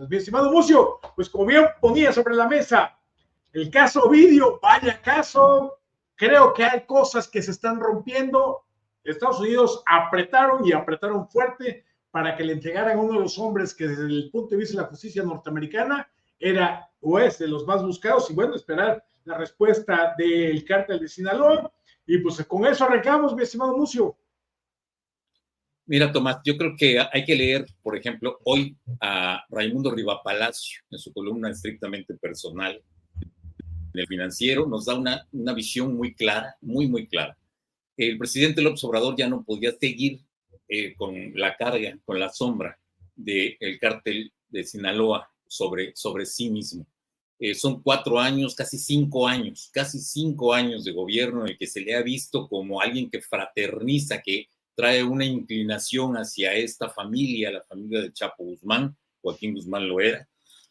Mi estimado Mucio, pues como bien ponía sobre la mesa, el caso Ovidio, vaya caso, creo que hay cosas que se están rompiendo. Estados Unidos apretaron y apretaron fuerte para que le entregaran a uno de los hombres que desde el punto de vista de la justicia norteamericana era o es de los más buscados, y bueno, esperar la respuesta del cártel de Sinaloa. Y pues con eso arrancamos, mi estimado Mucio. Mira, Tomás, yo creo que hay que leer, por ejemplo, hoy a Raimundo Rivapalacio en su columna estrictamente personal en El Financiero, nos da una visión muy clara, muy clara. El presidente López Obrador ya no podía seguir con la carga, con la sombra del cártel de Sinaloa sobre sí mismo. Son 4 años, casi 5 años de gobierno en el que se le ha visto como alguien que fraterniza, que trae una inclinación hacia esta familia, la familia de Chapo Guzmán, Joaquín Guzmán lo era,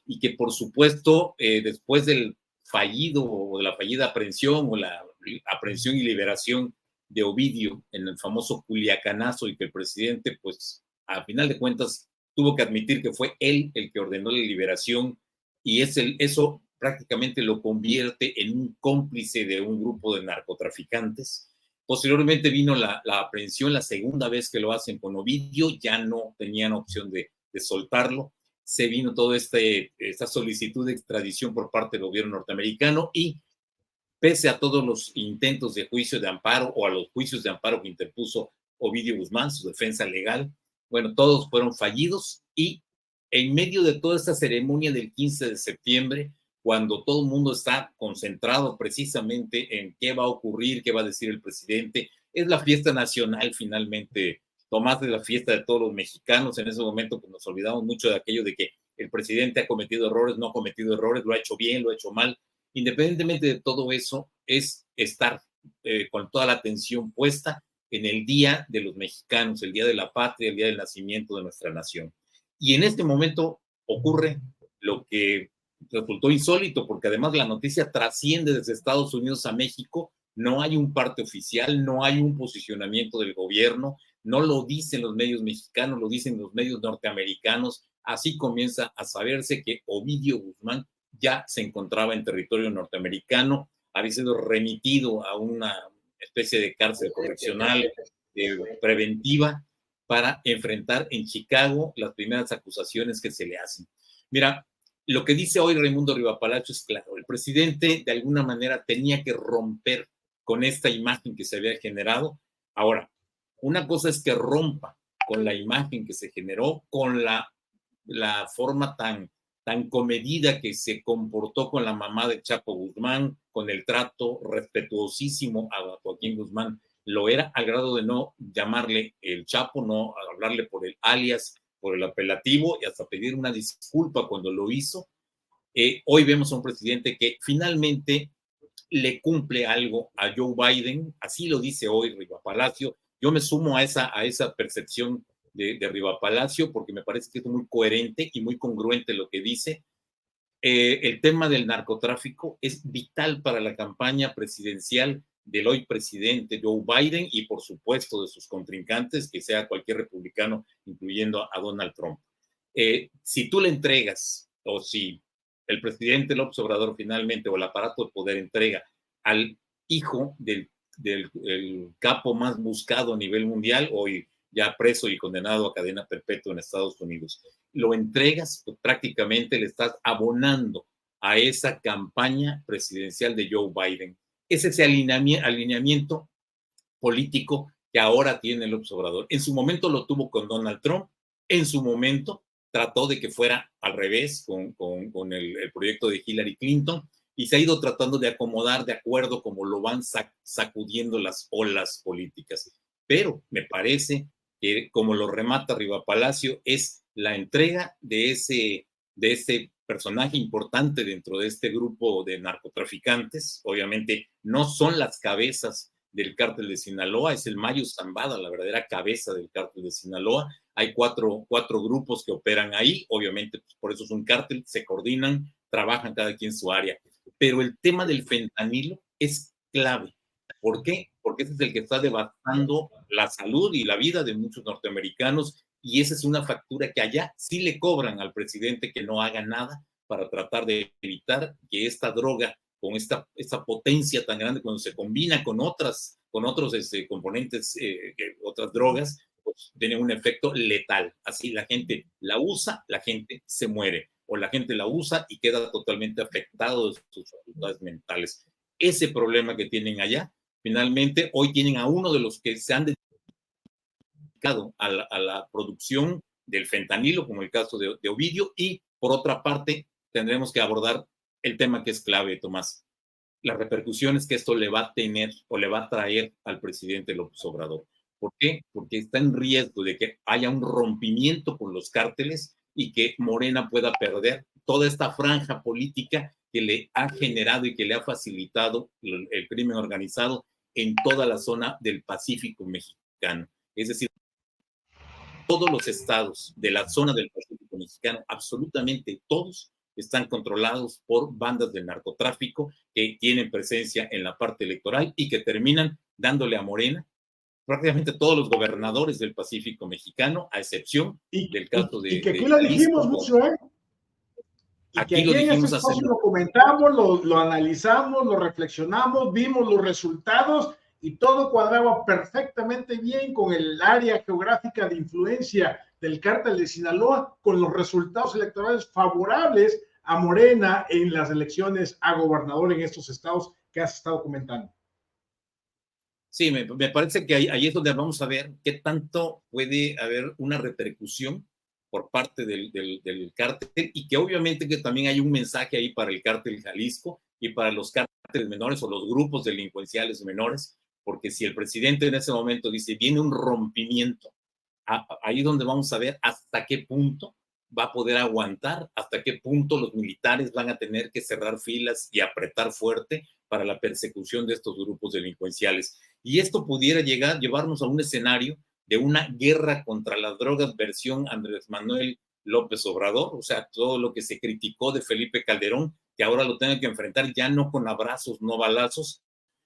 y que por supuesto, después del fallido o de la fallida aprehensión o la aprehensión y liberación de Ovidio en el famoso Culiacanazo, y que el presidente, pues, a final de cuentas, tuvo que admitir que fue él el que ordenó la liberación, y eso prácticamente lo convierte en un cómplice de un grupo de narcotraficantes. Posteriormente vino la aprehensión, la segunda vez que lo hacen con Ovidio, ya no tenían opción de soltarlo. Se vino toda esta solicitud de extradición por parte del gobierno norteamericano, y pese a todos los intentos de juicio de amparo o a los juicios de amparo que interpuso Ovidio Guzmán, su defensa legal, bueno, todos fueron fallidos. Y en medio de toda esta ceremonia del 15 de septiembre, cuando todo el mundo está concentrado precisamente en qué va a ocurrir, qué va a decir el presidente, es la fiesta nacional finalmente, Tomás, de la fiesta de todos los mexicanos. En ese momento pues, nos olvidamos mucho de aquello de que el presidente ha cometido errores, no ha cometido errores, lo ha hecho bien, lo ha hecho mal. Independientemente de todo eso, es estar con toda la atención puesta en el Día de los Mexicanos, el Día de la Patria, el Día del nacimiento de nuestra nación. Y en este momento ocurre lo que resultó insólito, porque además la noticia trasciende desde Estados Unidos a México. No hay un parte oficial, no hay un posicionamiento del gobierno, no lo dicen los medios mexicanos, lo dicen los medios norteamericanos. Así comienza a saberse que Ovidio Guzmán ya se encontraba en territorio norteamericano, había sido remitido a una especie de cárcel correccional preventiva para enfrentar en Chicago las primeras acusaciones que se le hacen. Mira, lo que dice hoy Raimundo Rivapalacio es claro. El presidente de alguna manera tenía que romper con esta imagen que se había generado. Ahora, una cosa es que rompa con la imagen que se generó, con la forma tan comedida que se comportó con la mamá de Chapo Guzmán, con el trato respetuosísimo a Joaquín Guzmán, lo era, al grado de no llamarle el Chapo, no hablarle por el alias, por el apelativo, y hasta pedir una disculpa cuando lo hizo. Hoy vemos a un presidente que finalmente le cumple algo a Joe Biden, así lo dice hoy Rivapalacio. Yo me sumo a esa percepción de Rivapalacio, porque me parece que es muy coherente y muy congruente lo que dice. El tema del narcotráfico es vital para la campaña presidencial del hoy presidente Joe Biden y por supuesto de sus contrincantes, que sea cualquier republicano, incluyendo a Donald Trump. Si tú le entregas, o si el presidente López Obrador finalmente, o el aparato de poder entrega al hijo del capo más buscado a nivel mundial, hoy ya preso y condenado a cadena perpetua en Estados Unidos, lo entregas, pues prácticamente le estás abonando a esa campaña presidencial de Joe Biden. Es ese alineamiento político que ahora tiene López Obrador. En su momento lo tuvo con Donald Trump, en su momento trató de que fuera al revés con el proyecto de Hillary Clinton, y se ha ido tratando de acomodar de acuerdo como lo van sacudiendo las olas políticas. Pero me parece que, como lo remata Rivapalacio, es la entrega de ese personaje importante dentro de este grupo de narcotraficantes. Obviamente no son las cabezas del cártel de Sinaloa, es el Mayo Zambada, la verdadera cabeza del cártel de Sinaloa. Hay cuatro grupos que operan ahí, obviamente pues por eso es un cártel, se coordinan, trabajan cada quien en su área. Pero el tema del fentanilo es clave. ¿Por qué? Porque ese es el que está devastando la salud y la vida de muchos norteamericanos, y esa es una factura que allá sí le cobran al presidente que no haga nada para tratar de evitar que esta droga, con esta potencia tan grande, cuando se combina con otros componentes, otras drogas, pues tiene un efecto letal. Así la gente la usa, la gente se muere, o la gente la usa y queda totalmente afectado de sus facultades mentales. Ese problema que tienen allá, finalmente, hoy tienen a uno de los que se han dedicado a la producción del fentanilo, como el caso de Ovidio, y por otra parte, tendremos que abordar el tema que es clave, Tomás, las repercusiones que esto le va a tener o le va a traer al presidente López Obrador. ¿Por qué? Porque está en riesgo de que haya un rompimiento con los cárteles y que Morena pueda perder toda esta franja política que le ha generado y que le ha facilitado el crimen organizado en toda la zona del Pacífico mexicano. Es decir, todos los estados de la zona del Pacífico mexicano, absolutamente todos, están controlados por bandas del narcotráfico que tienen presencia en la parte electoral y que terminan dándole a Morena prácticamente todos los gobernadores del Pacífico mexicano, a excepción del caso de que aquí lo dijimos mucho, ¿eh? Y que aquí en ese espacio lo comentamos, lo analizamos, lo reflexionamos, vimos los resultados y todo cuadraba perfectamente bien con el área geográfica de influencia del cártel de Sinaloa, con los resultados electorales favorables a Morena en las elecciones a gobernador en estos estados que has estado comentando. Sí, me parece que ahí es donde vamos a ver qué tanto puede haber una repercusión por parte del cártel, y que obviamente que también hay un mensaje ahí para el cártel Jalisco y para los cárteles menores o los grupos delincuenciales menores, porque si el presidente en ese momento dice viene un rompimiento, ahí es donde vamos a ver hasta qué punto va a poder aguantar, hasta qué punto los militares van a tener que cerrar filas y apretar fuerte para la persecución de estos grupos delincuenciales. Y esto pudiera llevarnos a un escenario de una guerra contra las drogas versión Andrés Manuel López Obrador, o sea, todo lo que se criticó de Felipe Calderón, que ahora lo tenga que enfrentar ya no con abrazos, no balazos,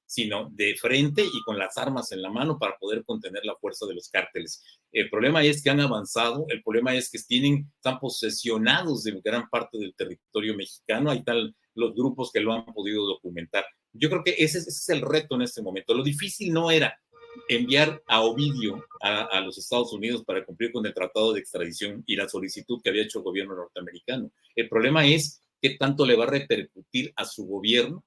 sino de frente y con las armas en la mano para poder contener la fuerza de los cárteles. El problema es que han avanzado, el problema es que están posesionados de gran parte del territorio mexicano, hay tal los grupos que lo han podido documentar. Yo creo que ese es el reto en este momento. Lo difícil no era enviar a Ovidio a los Estados Unidos para cumplir con el tratado de extradición y la solicitud que había hecho el gobierno norteamericano. El problema es qué tanto le va a repercutir a su gobierno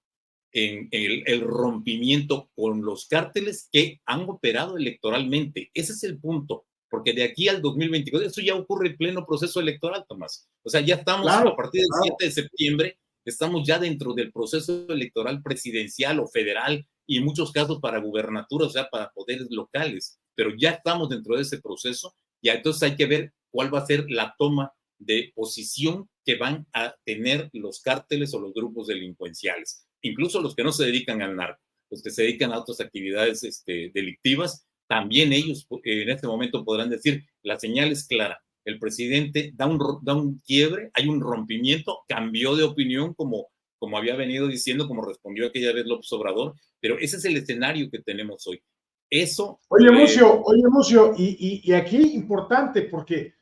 en el rompimiento con los cárteles que han operado electoralmente. Ese es el punto, porque de aquí al 2024, eso ya ocurre en pleno proceso electoral, Tomás. O sea, ya estamos a partir del 7 de septiembre, estamos ya dentro del proceso electoral presidencial o federal y en muchos casos para gubernaturas, o sea, para poderes locales, pero ya estamos dentro de ese proceso, ya entonces hay que ver cuál va a ser la toma de posición que van a tener los cárteles o los grupos delincuenciales, incluso los que no se dedican al narco, los que se dedican a otras actividades delictivas, también ellos en este momento podrán decir, la señal es clara, el presidente da un quiebre, hay un rompimiento, cambió de opinión como había venido diciendo, como respondió aquella vez López Obrador, pero ese es el escenario que tenemos hoy. Eso... Oye, Mucio, y aquí importante, porque,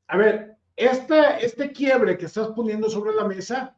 a ver, este quiebre que estás poniendo sobre la mesa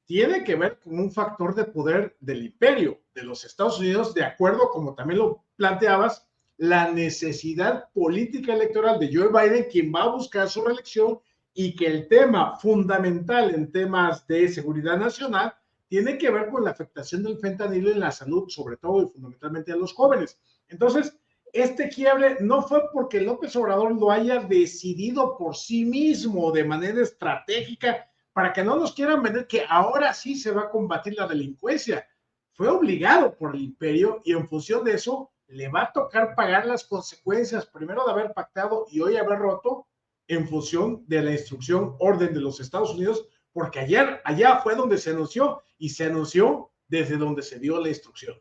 tiene que ver con un factor de poder del imperio de los Estados Unidos, de acuerdo, como también lo planteabas, la necesidad política electoral de Joe Biden, quien va a buscar su reelección, y que el tema fundamental en temas de seguridad nacional tiene que ver con la afectación del fentanilo en la salud, sobre todo y fundamentalmente a los jóvenes. Entonces, este quiebre no fue porque López Obrador lo haya decidido por sí mismo de manera estratégica, para que no nos quieran vender que ahora sí se va a combatir la delincuencia. Fue obligado por el imperio y en función de eso le va a tocar pagar las consecuencias, primero de haber pactado y hoy haber roto, en función de la instrucción orden de los Estados Unidos, porque allá fue donde se anunció y se anunció desde donde se dio la instrucción.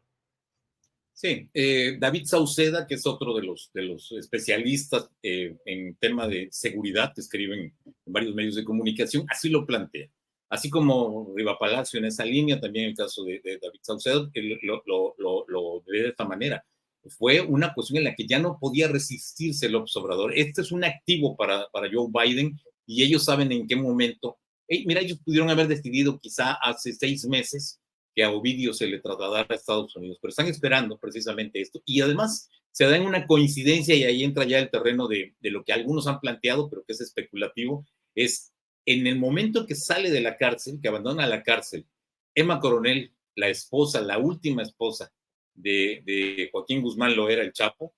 Sí, David Sauceda, que es otro de los especialistas en tema de seguridad, que escriben en varios medios de comunicación, así lo plantea. Así como Riva Palacio en esa línea, también el caso de David Sauceda, lo ve de esta manera. fue una cuestión en la que ya no podía resistirse el observador. Este es un activo para Joe Biden y ellos saben en qué momento. Mira, ellos pudieron haber decidido quizá hace 6 meses que a Ovidio se le trasladara a Estados Unidos, pero están esperando precisamente esto. Y además se da en una coincidencia, y ahí entra ya el terreno de lo que algunos han planteado, pero que es especulativo, es en el momento que sale de la cárcel, que abandona la cárcel, Emma Coronel, la esposa, la última esposa de Joaquín Guzmán Loera, el Chapo,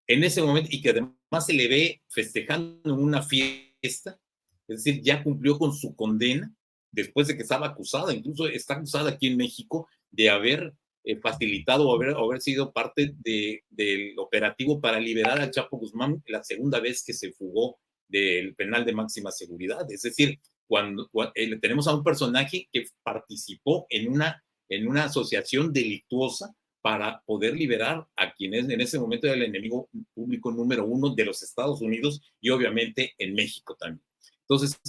en ese momento, y que además se le ve festejando en una fiesta, es decir, ya cumplió con su condena, después de que estaba acusada, incluso está acusada aquí en México de haber facilitado o haber sido parte del operativo para liberar al Chapo Guzmán la segunda vez que se fugó del penal de máxima seguridad. Es decir, cuando tenemos a un personaje que participó en una asociación delictuosa para poder liberar a quien en ese momento era el enemigo público número 1 de los Estados Unidos y obviamente en México también. Entonces,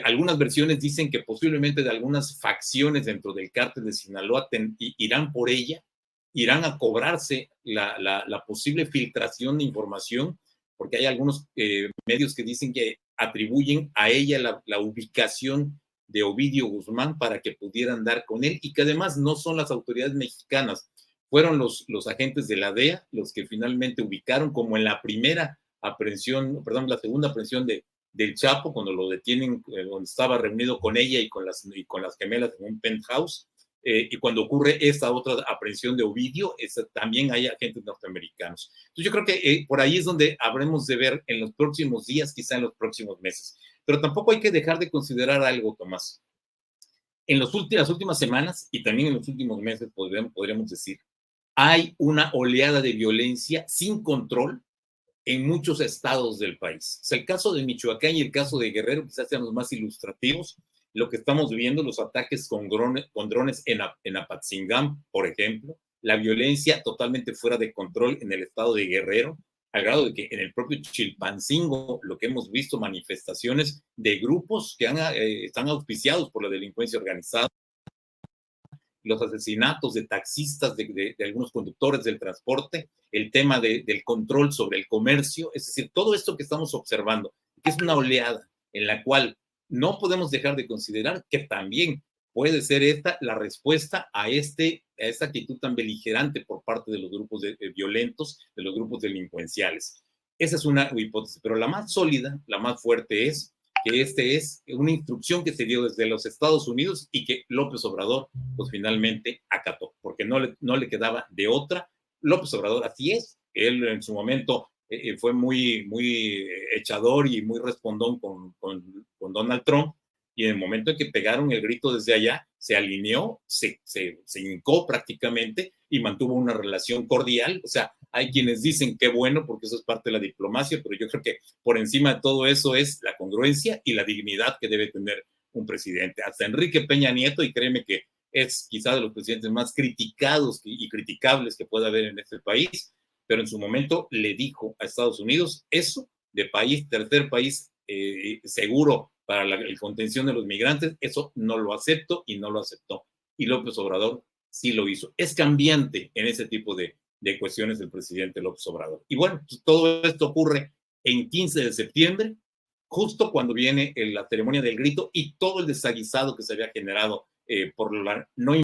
algunas versiones dicen que posiblemente de algunas facciones dentro del cártel de Sinaloa irán por ella, irán a cobrarse la posible filtración de información, porque hay algunos medios que dicen que atribuyen a ella la ubicación de Ovidio Guzmán para que pudieran dar con él y que además no son las autoridades mexicanas, fueron los agentes de la DEA los que finalmente ubicaron, como en la primera aprehensión, perdón, la segunda aprehensión del Chapo, cuando lo detienen, donde estaba reunido con ella y con las gemelas en un penthouse, y cuando ocurre esta otra aprehensión de Ovidio, también hay agentes norteamericanos. Entonces yo creo que por ahí es donde habremos de ver en los próximos días, quizá en los próximos meses. Pero tampoco hay que dejar de considerar algo, Tomás. En las últimas semanas y también en los últimos meses, podríamos decir, hay una oleada de violencia sin control en muchos estados del país. O sea, el caso de Michoacán y el caso de Guerrero quizás sean los más ilustrativos. Lo que estamos viendo, los ataques con drones en Apatzingán, por ejemplo, la violencia totalmente fuera de control en el estado de Guerrero, al grado de que en el propio Chilpancingo, lo que hemos visto, manifestaciones de grupos que están auspiciados por la delincuencia organizada, los asesinatos de taxistas, de algunos conductores del transporte, el tema del control sobre el comercio, es decir, todo esto que estamos observando, que es una oleada en la cual no podemos dejar de considerar que también puede ser esta la respuesta a esta actitud tan beligerante por parte de los grupos violentos, de los grupos delincuenciales. Esa es una hipótesis, pero la más sólida, la más fuerte es que es una instrucción que se dio desde los Estados Unidos y que López Obrador pues finalmente acató, porque no le quedaba de otra. López Obrador así es, él en su momento fue muy echador y muy respondón con Donald Trump, y en el momento en que pegaron el grito desde allá, se alineó, se hincó prácticamente y mantuvo una relación cordial. O sea, hay quienes dicen qué bueno, porque eso es parte de la diplomacia, pero yo creo que por encima de todo eso es la congruencia y la dignidad que debe tener un presidente. Hasta Enrique Peña Nieto, y créeme que es quizá de los presidentes más criticados y criticables que pueda haber en este país, pero en su momento le dijo a Estados Unidos eso de tercer país seguro para la contención de los migrantes, eso no lo acepto y no lo aceptó. Y López Obrador sí lo hizo. Es cambiante en ese tipo de cuestiones del presidente López Obrador. Y bueno, pues todo esto ocurre en 15 de septiembre, justo cuando viene la ceremonia del grito y todo el desaguisado que se había generado por la no